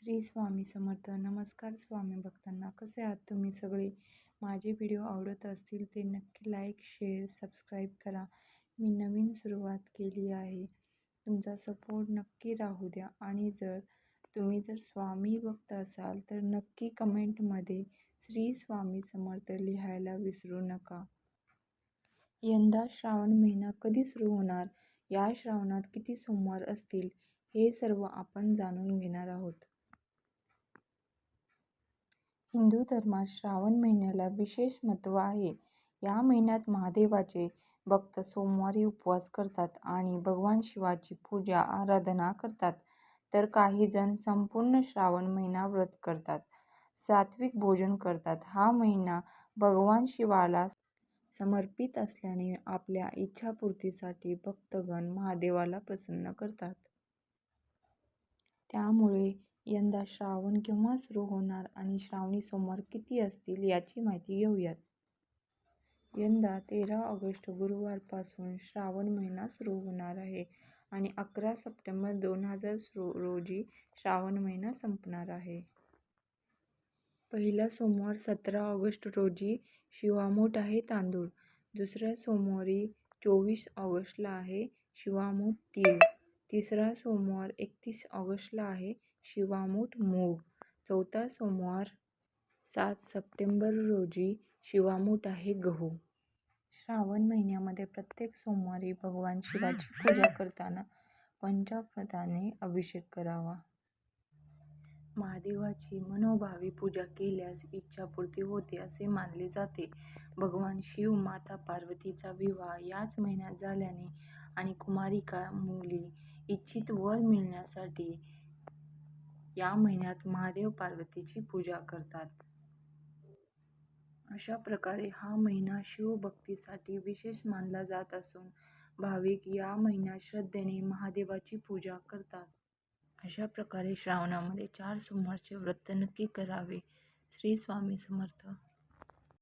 श्री स्वामी समर्थ. नमस्कार स्वामी भक्तांना, कसे आहात तुम्ही सगळे? माझे व्हिडिओ आवडत असतील ते नक्की लाईक, शेअर, सबस्क्राईब करा. मी नवीन सुरुवात केली आहे, तुमचा सपोर्ट नक्की राहू द्या. आणि तुम्ही जर स्वामी भक्त असाल तर नक्की कमेंटमध्ये श्री स्वामी समर्थ लिहायला विसरू नका. यंदा श्रावण महिना कधी सुरू होणार, या श्रावणात किती सोमवार असतील, हे सर्व आपण जाणून घेणार आहोत. हिंदू धर्मात श्रावण महिन्याला विशेष महत्त्व आहे. या महिन्यात महादेवाचे भक्त सोमवारी उपवास करतात आणि भगवान शिवाची पूजा आराधना करतात. तर काही जण संपूर्ण श्रावण महिना व्रत करतात, सात्विक भोजन करतात. हा महिना भगवान शिवाला समर्पित असल्याने आपल्या इच्छापूर्तीसाठी भक्तगण महादेवाला प्रसन्न करतात. त्यामुळे यंदा श्रावण केव्हा सुरू होणार आणि श्रावणी सोमवार किती असतील याची माहिती घेऊयात. यंदा 13 ऑगस्ट गुरुवारपासून श्रावण महिना सुरू होणार आहे आणि 11 सप्टेंबर 2000 रोजी श्रावण महिना संपणार आहे. पहिला सोमवार 17 ऑगस्ट रोजी शिवामूठ आहे तांदूळ. दुसऱ्या सोमवारी 24 ऑगस्टला आहे शिवामूठ तीळ. तिसरा सोमवार 31 ऑगस्टला आहे शिवामूठ मूग. चौथा सोमवार 7 सप्टेंबर रोजी शिवामूठ आहे गहू. श्रावण महिन्यामध्ये प्रत्येक सोमवारी भगवान शिवाची पूजा करताना पंचामृताने अभिषेक करावा. महादेवाची मनोभावे पूजा केल्यास इच्छापूर्ती होते असे मानले जाते. भगवान शिव माता पार्वतीचा विवाह याच महिन्यात झाल्याने आणि कुमारिका मुली इच्छित वर मिळण्यासाठी या महिन्यात महादेव पार्वतीची पूजा करतात. अशा प्रकारे हा महिना शिवभक्तीसाठी विशेष मानला जात असून भाविक या महिन्यात श्रद्धेने महादेवाची पूजा करतात. अशा प्रकारे श्रावणामध्ये 4 सोमवारचे व्रत नक्की करावे. श्री स्वामी समर्थ.